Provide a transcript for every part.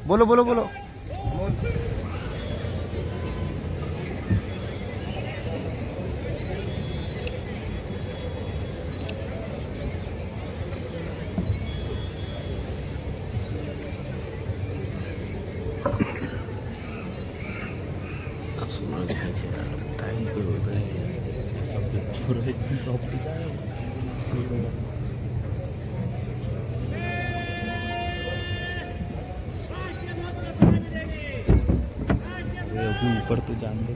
बोलो बोलो बोलो। ऊपर तो जान दे।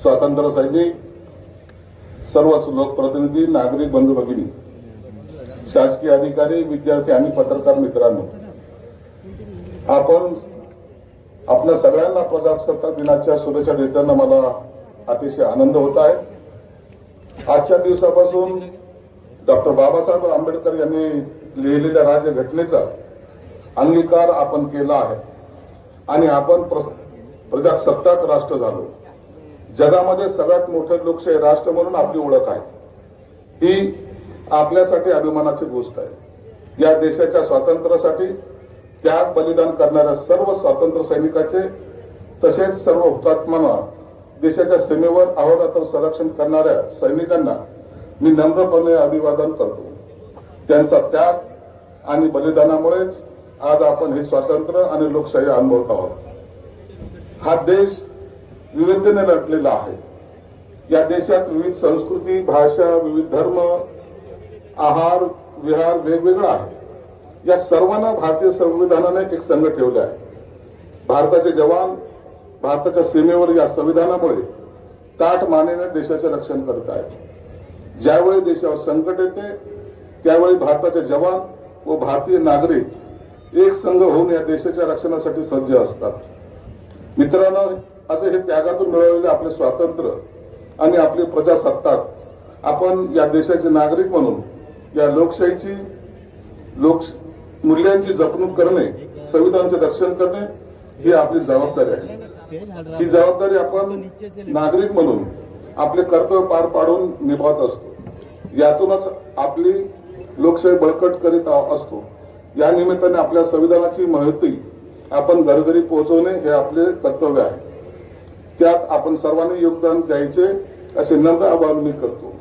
स्वातंत्र्य सैनिक, सर्वच लोकप्रतिनिधी, नागरिक बंधू भगिनी, शासकीय अधिकारी, विद्यार्थी आणि पत्रकार मित्रांनो, आपण आपल्या सगळ्यांना प्रजासत्ताक दिनाच्या शुभेच्छा देताना मला अतिशय आनंद होत आहे। आजच्या दिवसापासून डॉक्टर बाबासाहेब आंबेडकर यांनी लिहिलेल्या राज्यघटनेचा अंगीकार आपण केला आहे आणि आपण प्रजासत्ताक राष्ट्र झालो। जगामध्ये सगळ्यात मोठे लोकशाही राष्ट्र म्हणून आपली ओळख आहे। ही आपल्यासाठी अभिमानाची गोष्ट आहे। या देशाच्या स्वातंत्र्यासाठी त्याग बलिदान करणाऱ्या सर्व स्वातंत्र्य सैनिकांचे तसेच सर्व हुतात्म्यांना, देशाच्या सीमेवर अहोरात्र संरक्षण करणाऱ्या सैनिकांना मी नम्रपणे अभिवादन करतो। त्यांचा त्याग आणि बलिदानामुळेच आज आपण हे स्वातंत्र्य आणि लोकशाही अनुभवत आहोत। हा देश विविधतेने नटलेला आहे। या देशात विविध संस्कृती, भाषा, विविध धर्म, आहार विहार वेगवेगळा आहे। या सर्वांना भारतीय संविधानाने एक संघ ठेवले आहे। भारताचे जवान भारताच्या सीमेवर या संविधानामुळे ताठ मानेने देशाचे रक्षण करत आहेत। ज्यावेळी देशावर संकट येते त्यावेळी भारताचे जवान व भारतीय नागरिक एक संघ होऊन या देशाच्या रक्षणासाठी सज्ज असतात। मित्रांनो, असे हे त्यागातून मिळवलेले आपले स्वातंत्र्य आणि आपली प्रजासत्ताक, आपण या देशाचे नागरिक म्हणून या लोकशाहीची मूल्यांची जपणूक करणे, संविधानाचे रक्षण करणे ही आपली जबाबदारी आहे। ही जबाबदारी आपण नागरिक म्हणून आपले कर्तव्य पार पाडून निभावत असतो। यातूनच आपली लोकशाही बळकट करीत असतो। या निमित्ताने आपल्या संविधानाची माहिती आपण घरोघरी पोहोचवणे हे आपले कर्तव्य आहे। त्यात आपण सर्वांनी योगदान द्यायचे असे नम्र आवाहन मी करतो।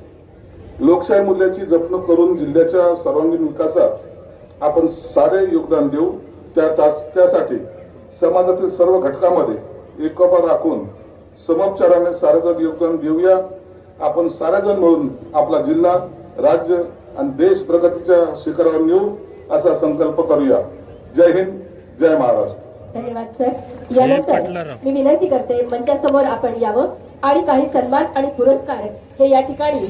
लोकशाही मूल्याची जपणूक करून जिल्ह्याच्या सर्वांगीण विकासात आपण सारे योगदान देऊ। त्यासाठी समाजातील सर्व घटकांमध्ये एकोपा राखून समोपचाराने सारेजण योगदान देऊया। आपण सारेजण मिळून आपला जिल्हा, राज्य आणि देश प्रगतीच्या शिखरावर नेऊ असा संकल्प करूया। जय हिंद, जय महाराष्ट्र। धन्यवाद सर। यानंतर मी विनंती करते मंचासमोर आपण यावं आणि काही सन्मान आणि पुरस्कार हे या ठिकाणी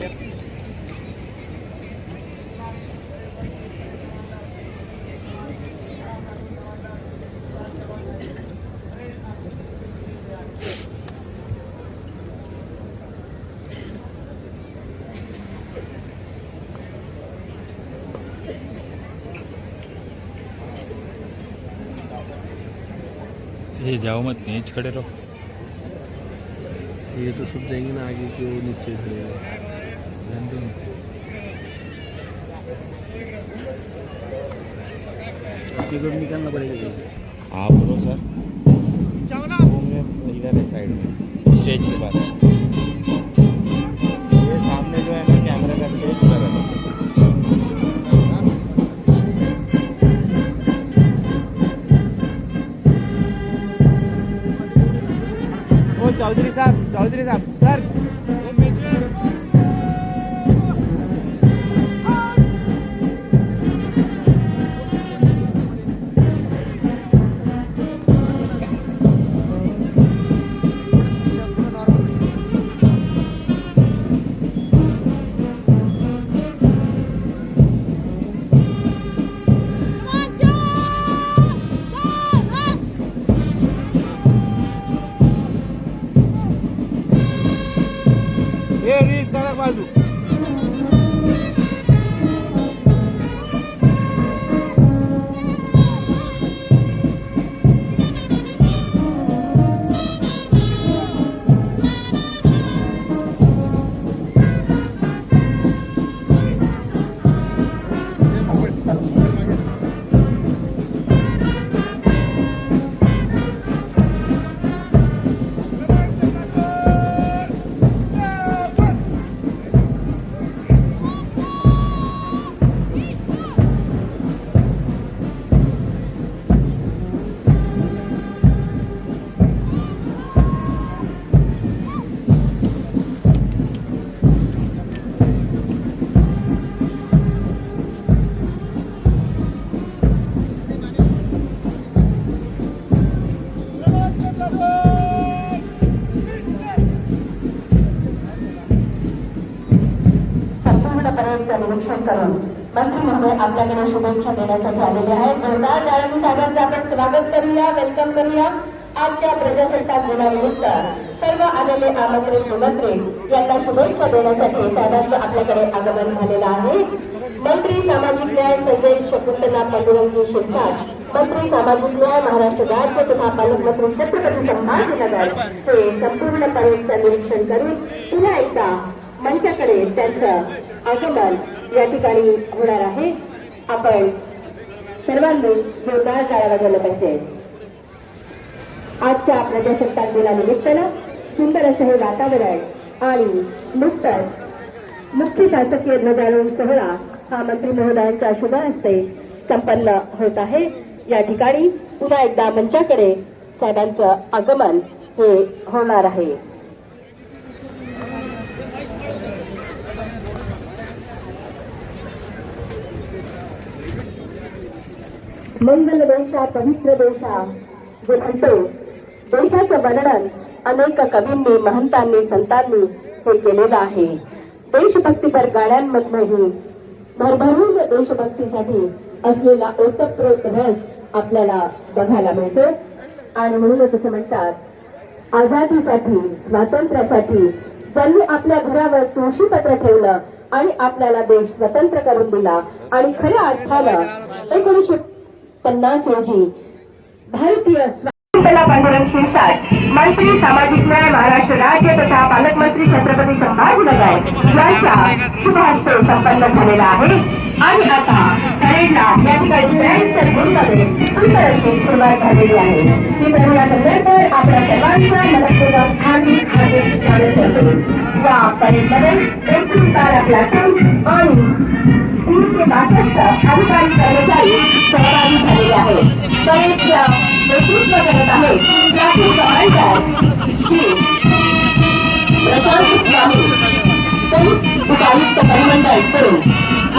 ये जाओ मत, नीचे खड़े रहो। ये तो सब जाएंगे ना आगे कि वो नीचे खड़े रहो। निकालना पड़ेगा। आप बोलो सर। इधर है साइड में, स्टेज के पास। ये सामने जो है ना कैमरा का स्टेज उधर है। चौधरी साहब सर। निरीक्षण करून मंत्री महोदय आपल्याकडे शुभेच्छा देण्यासाठी आलेले आहेत. जोरदार टाळ्यांनी साहेबांचं आपण स्वागत करूया, वेलकम करूया. आजच्या प्रजासत्ताक दिनानिमित्त सर्व आलेले आमंत्रित मंत्री यांना शुभेच्छा देण्यासाठी साहेबांचं आपल्याकडे आगमन झालेलं आहे. मंत्री सामाजिक न्याय संजय शकुंतला पांडुरंगी शिरसाट, मंत्री सामाजिक न्याय महाराष्ट्र राज्य तथा पालकमंत्री छत्रपती संभाजीनगर हे संपूर्ण परेडचं निरीक्षण करून पुन्हा एकदा मंचाकडे त्यांचं आगमन या ठिकाणी होणार आहे. आपण सर्वांनी जोरदार टाळ्या वाजवल्या पाहिजे. आजच्या प्रजासत्ताक दिनानिमित्तानं सुंदर असं हे वातावरण आणि नुकतंच मुख्य शासकीय ध्वजारोहण सोहळा हा मंत्री महोदयांच्या शुभ हस्ते संपन्न होत आहे. या ठिकाणी पुन्हा एकदा मंचाकडे साहेबांचं आगमन हे होणार आहे. मंगल देशा पवित्र देशा जे म्हणतो, देशाचं वर्णन अनेक कवींनी महंतांनी संतांनी हे केलेलं आहे. देशभक्तीपर गाण्यांमधनही भरभरून देशभक्तीसाठी असलेला ओतप्रोत रस आपल्याला बघायला मिळतो. आणि म्हणूनच असं म्हणतात, आझादीसाठी स्वातंत्र्यासाठी ज्यांनी आपल्या घरावर तुळशीपत्र ठेवलं आणि आपल्याला देश स्वतंत्र करून दिला आणि खऱ्या अर्थानं 1950 रोजी भारतीय पांडुरंग शिरसाट, मंत्री सामाजिक न्याय महाराष्ट्र राज्य तथा पालकमंत्री छत्रपती संभाजीनगर यांच्या शुभ हस्ते संपन्न झालेला आहे. आणि आता परेडला या ठिकाणी बँडच्या गुणमध्ये सुंदर अशी सुरुवात झालेली आहे. मी परेडनंतर आपल्या सर्वांचं मनपूर्वक हार्दिक स्वागत करते. या परेडमध्ये 112 प्लाटून आणि 362 अधिकारी कर्मचारी सहभागी झालेले आहेत. परेडच्या नेतृत्व करत आहेत प्लाटून कमांडर श्री प्रशांत स्वामी, पोलीस उपायुक्त परिमंडळ करून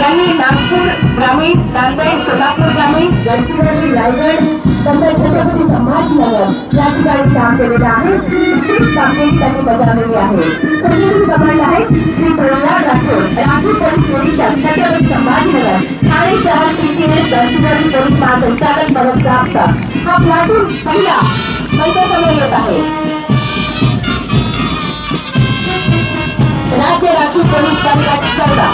यांनी नागपूर ग्रामीण, नांदेड, सोलापूर ग्रामीण, गडचिरोली, रायगड तसेच छत्रपती संभाजीनगर या ठिकाणी काम केलेलं आहे. विशेष कामगिरी त्यांनी बजावलेली आहे. संयोजन कमांड आहे श्री प्रल्हाद राठोड, राठोड पोलीस निरीक्षक छत्रपती संभाजीनगर, ठाणे शहर PTS गडचिरोली पोलीस महासंचालक पदक प्राप्त. हा प्लाटून पहिला मंचासमोर येत आहे. राज्य राखीव पोलीस दल 14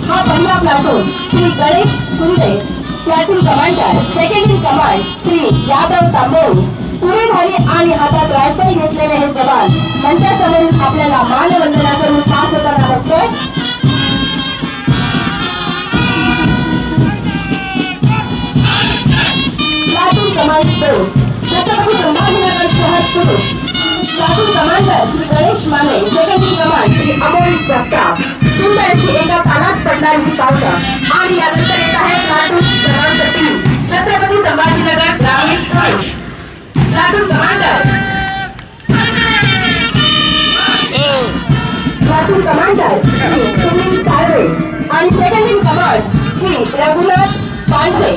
हा पहिला platoon Shri Ganesh Kunde, platoon commander second in command Shri Yadav Tamboli, पुढेधारी आणि हातात रायफल घेतलेले हे जवान मंचासमोरून आपल्याला मानवंदना करून पास होताना बघतोय. प्लाटून कमांड 2 छत्रपती संभाजीनगर शहर पुरुष, platoon commander Shri Ganesh Mane, second in command Shri Amol Jagtap. सुंदर अशी एका तालात पडणारी पावलं. आणि यानंतर येत आहे प्लाटून क्रमांक 3 छत्रपती संभाजीनगर ग्रामीण पुरुष, प्लाटून कमांडर श्री सुनील साळवे आणि second in command Shri Raghunath पांढरे.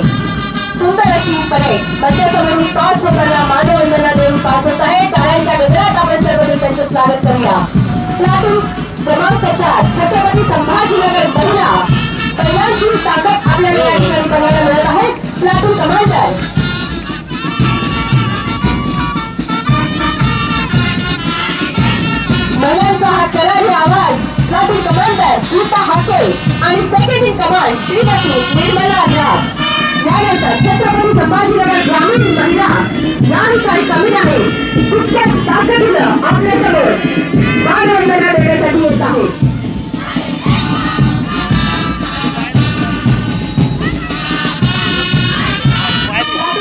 सुंदर अशी परेड मंचासमोरून पास होताना मानवंदना देऊन पास होत आहे. टाळ्यांच्या गजरात आपण सर्वजण त्यांचं स्वागत करूया. प्लाटून क्रमांक 4 छत्रपती संभाजीनगर महिला, महिलांची ताकद आपल्याला या ठिकाणी बघायला मिळत आहे. प्लाटून कमांडर महिलांचा हा करारी आवाज प्लाटून कमांडर गीता हाके आणि second in command Shrimati Nirmala Raj. यानंतर छत्रपती संभाजीनगर ग्रामीण महिला या ठिकाणी कमी आहे, तितक्याच ताकदीनं आपल्यासमोर मानवंदना देण्यासाठी येत आहे.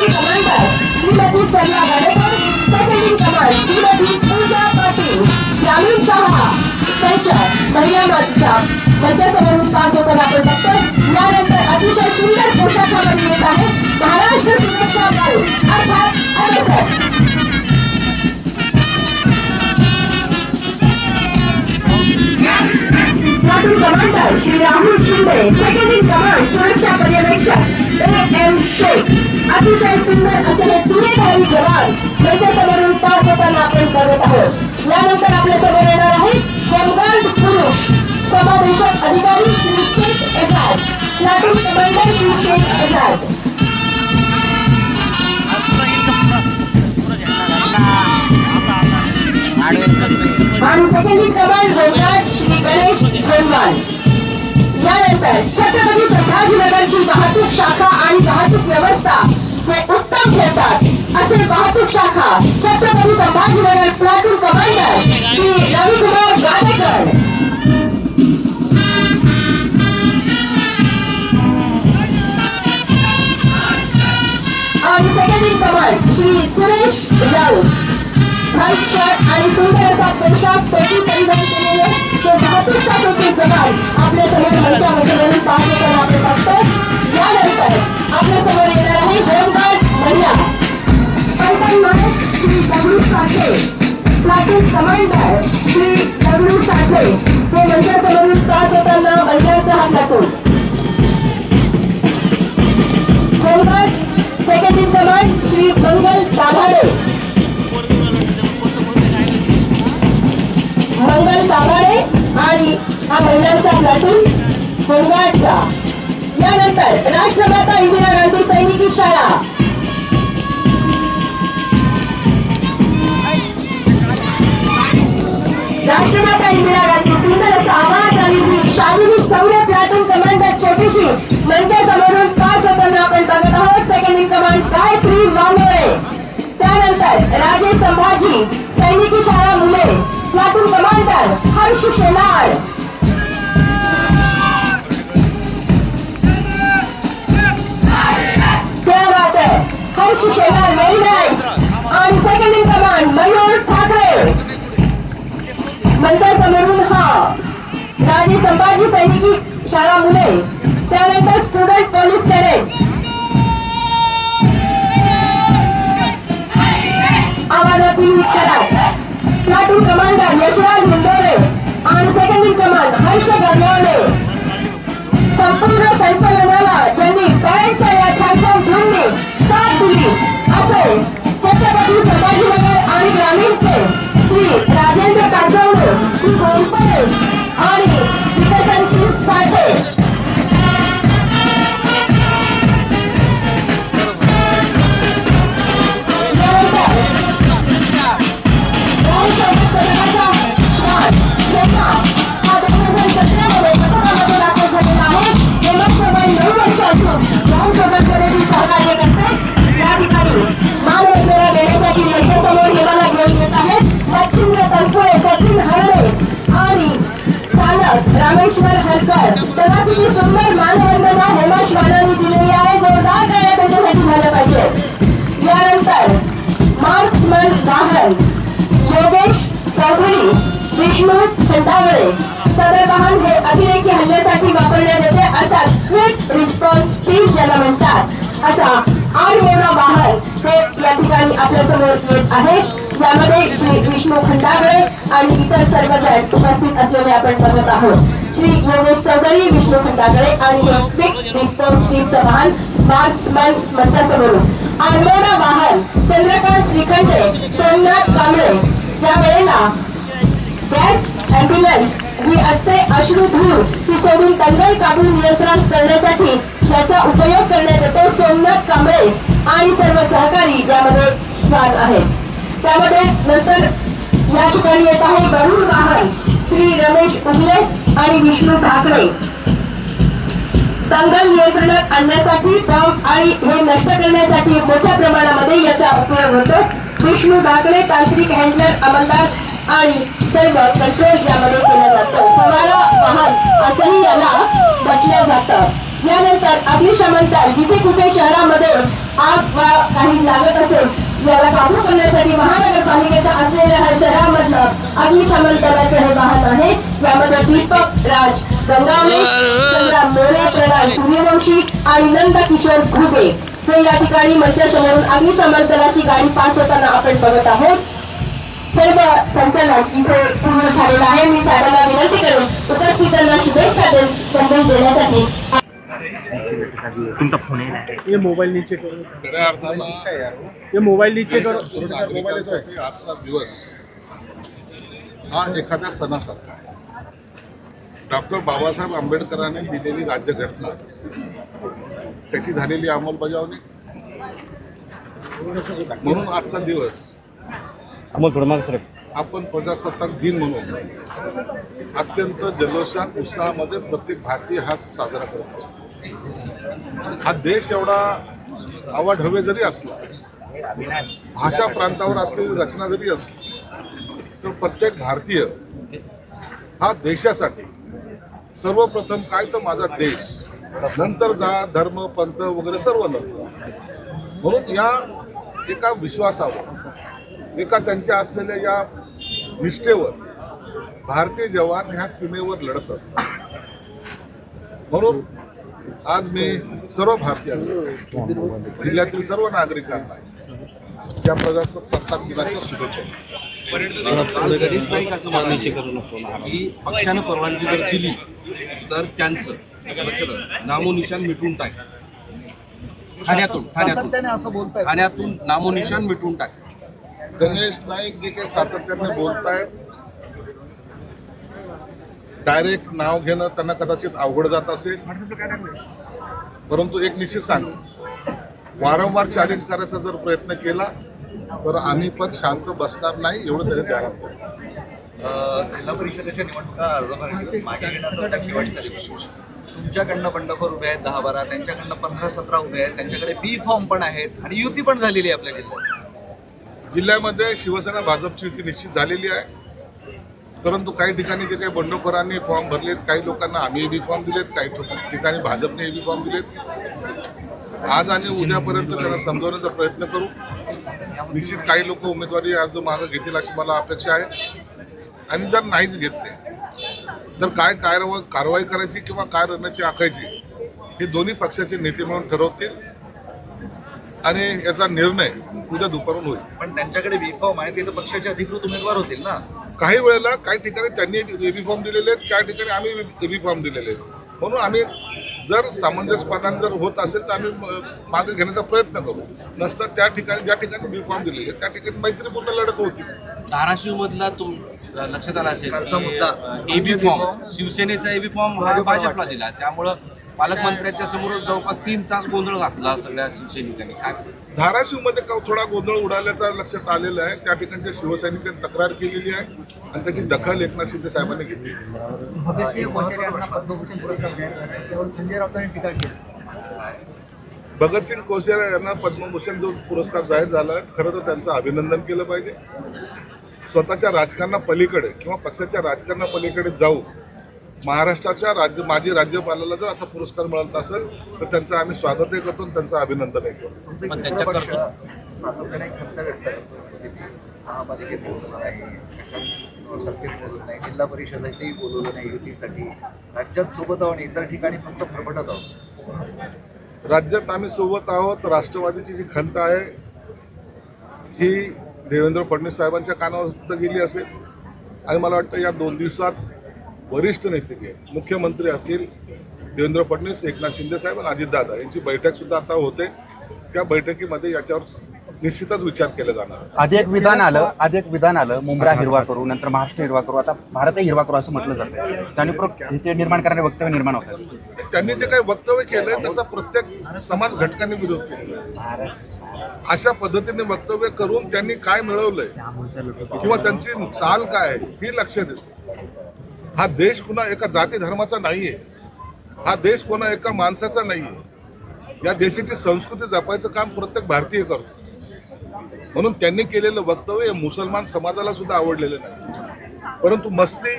Commander Shrimati Sarla Gadekar, second in command Shrimati Pooja Patil, ग्रामीण 6 त्यांच्या महिला मोर्चा मंचासमोरून पास होताना आपण बघतोय. यानंतर अतिशय सुंदर पोशाखामध्ये येत आहे महाराष्ट्र सुरक्षा बल अर्थात RSF. Platoon commander Shri Rahul Shinde, second in command सुरक्षा पर्यवेक्षक AM शेख. अतिशय सुंदर असे हे जुनेधारी जवान मंचासमोरून पास होताना आपण बघत आहोत. यानंतर आपल्या समोर येणार आहे होमगार्ड पुरुष समादेशक अधिकारी श्री शेख एजाज, प्लाटून कमांडर श्री शेख एजाज. आणि second in command home guard Shri Ganesh Jonwal. यानंतर छत्रपती संभाजीनगरची वाहतूक शाखा आणि वाहतूक व्यवस्था जे उत्तम ठेवतात असे वाहतूक शाखा छत्रपती संभाजीनगर प्लाटून कमांडर श्री रविकुमार गाडेकर. आणि second in command Shri Suresh Raut. White shirt आणि सुंदर असा पोशाख टोपी परिधान केलेले ते वाहतूक शाखेचे जवान आपल्या समोर मंचावरून पाहत होताना आपण बघतो. यानंतर आपल्या समोर येणार आहे होमगार्ड महिला कंटन नायक श्री दगडू साठे, प्लाटून कमांडर श्री दगडू साठे. हे मंचासमोरून पास होताना महिलांचा हा platoon. Home guard second in command Shri Mangal Dabhade, Mangal Dabhade आणि हा महिलांचा प्लाटून होमगार्डचा. यानंतर राष्ट्रमाता इंदिरा गांधी सैनिकी शाळा, राष्ट्रमाता इंदिरा गांधी सुंदर असा आवाज आणि शालिनी चौरे प्लाटून कमांडर छोटीशी मंचासमोरून पास होताना आपण बघत आहोत. Second in command Gayatri Wanole. त्यानंतर राजे संभाजी सैनिकी शाळा मुले, प्लाटून कमांडर हर्ष शेलार. क्या बात है, हर्ष शेलार, व्हेरी नाइस. आणि second in command Mayur Thakare. मंचासमोरून हा राजे संभाजी सैनिकी शाळा मुले. त्यानंतर स्टुडंट पोलीस कॅडेट आवाजातील करार, प्लाटून कमांडर यशराज मुंडोरे. आणि सेकंड इन कमांड हर्ष गरवाले. संपूर्ण संचलनाला ज्यांनी बँडच्या या छानछान धूनने साथ दिली असे छत्रपती संभाजीनगर आणि ग्रामीणचे श्री राजेंद्र काजवले, श्री गोलपडे आणि विकसनशील साठे. रामेश्वर हरकर त्यांना किती सुंदर मानवंदना हेमाश्वानांनी दिलेली आहे. जोरदार टाळ्या त्याच्यासाठी झाल्या पाहिजे. यानंतर मार्क्समन वाहन योगेश चौधरी, विष्णू खंडागळे. सदर वाहन हे अतिरेकी हल्ल्यासाठी वापरण्यात येते अर्थात क्विक रिस्पॉन्स टीम ज्याला म्हणतात असा 8 मोठा वाहन हे या ठिकाणी आपल्या समोर येत आहे. यामध्ये श्री विष्णू खंडागळे आणि इतर सर्वजण उपस्थित असलेले आपण बघत आहोत. श्री योगेश चौधरी, विष्णू खंडागळे आणि क्विक रिस्पॉन्स टीमचं वाहन मार्क्समन मंचासमोरून. आरमोडा वाहन चंद्रकांत श्रीखंडे, सोमनाथ कांबळे. ज्या वेळेला गॅस ॲम्ब्युलन्स ही असते अश्रुधूर ती सोडून दंगल काढून नियंत्रण करण्यासाठी त्याचा उपयोग करण्यात येतो. सोमनाथ कांबळे आणि सर्व सहकारी यामध्ये स्वार आहेत. त्यामध्ये नंतर या ठिकाणी येत आहे गरुड वाहन श्री रमेश उगले आणि विष्णू ठाकरे. दंगल नियंत्रणात आणण्यासाठी बॉम्ब आणि हे नष्ट करण्यासाठी मोठ्या प्रमाणामध्ये याचा उपयोग होतो. विष्णू ठाकरे तांत्रिक हँडलर अंमलदार आणि सर्व कंट्रोल यामध्ये केलं जातं. फवारा वाहन असंही याला म्हटलं जातं. यानंतर अग्निशमन दल जिथे कुठे शहरामध्ये आग वा काही लागत असेल याला काबू करण्यासाठी महानगरपालिकेचा असलेल्या हा शहरामधलं अग्निशमन दलाचं हे वाहन आहे. यामध्ये दीपक राज गंगावणे, संग्राम मोरे, प्रणाल सूर्यवंशी आणि नंद किशोर घुगे हे या ठिकाणी मंचासमोरून अग्निशमन दलाची गाडी पास होताना आपण बघत आहोत. सर्व संचलन इथे पूर्ण झालेलं आहे. मी साहेबांना विनंती करेन उपस्थितांना शुभेच्छा संदेश देण्यासाठी. तुमचा फोन आहे. ये मोबाईल नीचे करो, खऱ्या अर्थानं ये मोबाईल नीचे करो. नागरिकांसाठी आजचा दिवस हा एखाद्या सणासारखा आहे. डॉक्टर बाबासाहेब आंबेडकरांनी दिलेली राज्यघटना, त्याची झालेली अंमलबजावणी, म्हणून आजचा दिवस अमोल थोडं मागे सर. आपण प्रजासत्ताक दिन म्हणून अत्यंत जल्लोषात उत्साहामध्ये प्रत्येक भारतीय हा साजरा करत असतो. हा देश एवढा आवाढव्य जरी असला, भाषा प्रांतावर असलेली रचना जरी असली, तर प्रत्येक भारतीय हा देशासाठी सर्वप्रथम काय तर माझा देश, नंतर जात धर्म पंथ वगैरे सर्व नंतर. म्हणून या एका विश्वासावर, एका त्यांच्या असलेल्या या निष्ठेवर भारतीय जवान ह्या सीमेवर लढत असतात. म्हणून आज मी सर्व भारतीयांना, जिल्ह्यातील सर्व नागरिकांना या प्रजासत्ताक दिनाच्या शुभेच्छा. गणेश नाईक असं म्हणायचे की पक्षानं परवानगी जर दिली तर त्यांचं नामोनिशान मिटून टाक, ठाण्यातून नामोनिशान मिटून टाक. गणेश नाईक जे काही सातत्याने बोलतायत, डायरेक्ट नाव घेणं त्यांना कदाचित अवघड जात असेल, परंतु एक निश्चित सांग, वारंवार चॅलेंज करायचा जर प्रयत्न केला तर आम्ही पण शांत बसणार नाही, एवढं तरी द्यायला पाहिजे. जिल्हा परिषदेच्या निवडणुका अर्ज मागे घेण्याचा शेवट झाली. तुमच्याकडनं बंडखोर उभे आहेत 10-12, त्यांच्याकडनं 15-17 उभे आहेत, त्यांच्याकडे बी फॉर्म पण आहेत आणि युती पण झालेली आहे आपल्या जिल्ह्यात. जिल्ह्यामध्ये शिवसेना भाजपची युती निश्चित झालेली आहे, परंतु काही ठिकाणी जे काही बंडखोरांनी फॉर्म भरलेत, काही लोकांना आम्ही बी फॉर्म दिलेत, काही ठिकाणी भाजपने बी फॉर्म दिलेत. आज आणि उद्यापर्यंत त्यांना समजवण्याचा प्रयत्न करू. निश्चित काही लोक उमेदवारी अर्ज मागे घेतील अशी मला अपेक्षा आहे, आणि जर नाहीच घेतले तर काय कारवाई करायची किंवा काय रणनीती आखायची हे दोन्ही पक्षाचे नेते म्हणून ठरवतील, आणि याचा निर्णय उद्या दुपारून होईल. पण त्यांच्याकडे बी फॉर्म आहे, ते तर पक्षाचे अधिकृत उमेदवार होतील ना. काही वेळेला काही ठिकाणी त्यांनी एबी फॉर्म दिलेले आहेत, काही ठिकाणी आम्ही एबी फॉर्म दिलेले आहेत. म्हणून आम्ही जर सामंजस्यपणाने जर होत असेल तर आम्ही मागे घेण्याचा प्रयत्न करू, नसता त्या ठिकाणी ज्या ठिकाणी बी फॉर्म दिलेले त्या ठिकाणी मैत्रीपूर्ण लढत होती. धाराशिव मधला लक्षात आला असेल मुद्दा एबी फॉर्म, शिवसेनेचा एबी फॉर्म हा भाजपला दिला, त्यामुळं पालकमंत्र्यांच्या समोर जवळपास 3 तास गोंधळ घातला सगळ्या शिवसैनिकांनी. काय धाराशिवमध्ये थोडा गोंधळ उडाल्याचा लक्षात आलेला आहे. त्या ठिकाणच्या शिवसैनिकांनी तक्रार केलेली आहे आणि त्याची दखल एकनाथ शिंदे साहेबांनी घेतली. भगतसिंग कोश्यारी यांना पद्मभूषण जो पुरस्कार जाहीर झाला आहे, खरं तर त्यांचं अभिनंदन केलं पाहिजे. स्वतःच्या राजकारणापलीकडे किंवा पक्षाच्या राजकारणापलीकडे जाऊ महाराष्ट्राच्या माजी राज्यपालाला जर असा पुरस्कार मिळत असेल तर त्यांचं आम्ही स्वागतही करतो आणि त्यांचं अभिनंदनही करतो. पण त्यांच्या सातत्याने खंत व्यक्त करतो. महापालिकेत बोलवलं नाही, सत्तेत बोलवलं नाही, जिल्हा परिषदेतही बोलवलं नाही युतीसाठी, राज्यात सोबत आहोत आणि इतर ठिकाणी फक्त फरफटत आहोत. राज्यात आम्ही सोबत आहोत. राष्ट्रवादीची जी खंत आहे ही देवेंद्र फडणवीस साहेबांच्या कानावर सुद्धा गेली असेल, आणि मला वाटतं या 2 दिवसात वरिष्ठ नेते जे आहेत, मुख्यमंत्री असतील देवेंद्र फडणवीस, एकनाथ शिंदे साहेब आणि अजितदादा यांची बैठक सुद्धा आता होते. त्या बैठकीमध्ये याच्यावर निश्चितच विचार केला जाणार. आधी एक विधान आलं मुंबरा हिरवा करू, नंतर महाराष्ट्र हिरवा करू, आता भारत हिरवा करू असं म्हटलं जातं. त्याने ते निर्माण करणारे वक्तव्य निर्माण होतात. त्यांनी जे काही वक्तव्य केलंय त्याचा प्रत्येक समाज घटकांनी विरोध केलेला आहे. अशा पद्धतीने वक्तव्य करून त्यांनी काय मिळवलंय किंवा त्यांची चाल काय ही लक्षात येते. हा देश कुणा एका जाती धर्माचा नाहीये, हा देश कोणा एका माणसाचा नाहीये. या देशाची संस्कृती जपायचं काम प्रत्येक भारतीय करतो. म्हणून त्यांनी केलेलं वक्तव्य मुसलमान समाजाला सुद्धा आवडलेलं नाही, परंतु मस्ती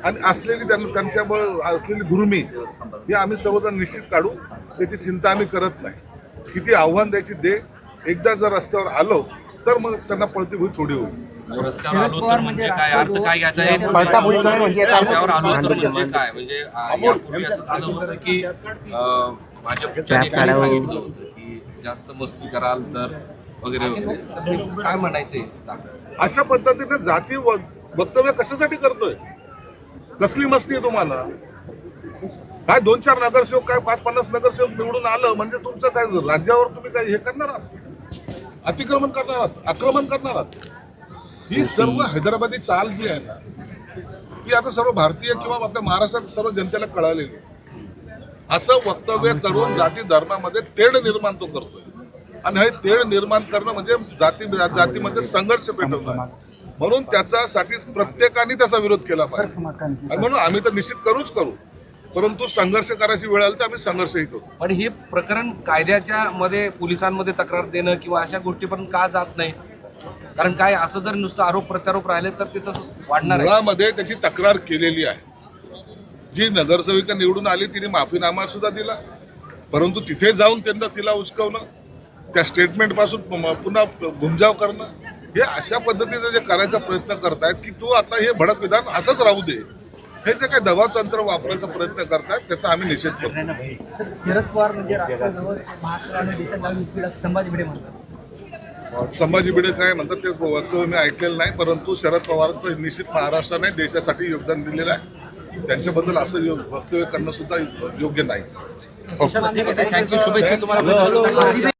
आणि असलेली त्यांच्याबरोबर असलेली गुरुमी ही आम्ही सर्वजण निश्चित काढू. त्याची चिंता आम्ही करत नाही. किती आव्हान द्यायची दे, एकदा जर रस्त्यावर आलो तर मग त्यांना पळती भूई थोडी होईल. रस्त्यावर आलो तर म्हणजे काय अर्थ काय घ्यायचा आहे, रस्त्यावर आलो तर म्हणजे काय, म्हणजे यापूर्वी असं झालं होतं की भाजपच्या नेत्यांनी सांगितलं होतं की जास्त मस्ती कराल तर वगैरे वगैरे, तर काय म्हणायचंय. अशा पद्धतीने जाती वक्तव्य कशासाठी करतोय? कसली मस्ती आहे तुम्हाला? काय 2-4 नगरसेवक, काय 5-50 नगरसेवक निवडून आलं म्हणजे तुमचं काय राज्यावर तुम्ही काय हे करणार आहात? अतिक्रमण करणार आहात, आक्रमण करणार आहात? ही सर्व हैदराबादी चाल जी आहे ना ती आता सर्व भारतीय किंवा आपल्या महाराष्ट्रात सर्व जनतेला कळालेली आहे. असं वक्तव्य करून जाती धर्मामध्ये तेढ निर्माण तो करतोय आणि हे तेढ निर्माण करणं म्हणजे जातीमध्ये संघर्ष पेटवणं आहे. म्हणून त्याच्यासाठी प्रत्येकाने त्याचा विरोध केला पाहिजे आणि म्हणून आम्ही तर निश्चित करूच करू, परंतु संघर्ष करायची वेळ आली तर आम्ही संघर्षही करू. पण हे प्रकरण कायद्याच्या मध्ये पोलिसांमध्ये तक्रार देणं किंवा अशा गोष्टीपर्यंत का जात नाही? कारण काय असं जर नुसतं आरोप प्रत्यारोप राहिले तर ते तसं वाढणार आहे. मुळामध्ये त्याची तक्रार केलेली आहे. जी नगरसेविका निवडून आली तिने माफीनामा सुद्धा दिला, परंतु तिथे जाऊन त्यांना तिला उचकवणं, त्या स्टेटमेंट पासून पुन्हा घुमजाव करणं, हे अशा पद्धतीचं जे करायचा प्रयत्न करतायत की तू आता हे भडक विधान असंच राहू दे, हे जे काही दबाव तंत्र वापरायचा प्रयत्न करतायत त्याचा आम्ही निषेध करतो. शरद पवार म्हणजे राष्ट्राजवळ महाराष्ट्र आणि देशात लावून इतकीला संभाजी भिडे म्हणतात. संभाजी भिडे काय म्हणतात ते वक्तव्य मी ऐकलेलं नाही, परंतु शरद पवारांचं निश्चित महाराष्ट्राने देशासाठी योगदान दिलेलं आहे. त्यांच्याबद्दल असं वक्तव्य करणं सुद्धा योग्य नाही. थँक्यू, शुभेच्छा तुम्हाला.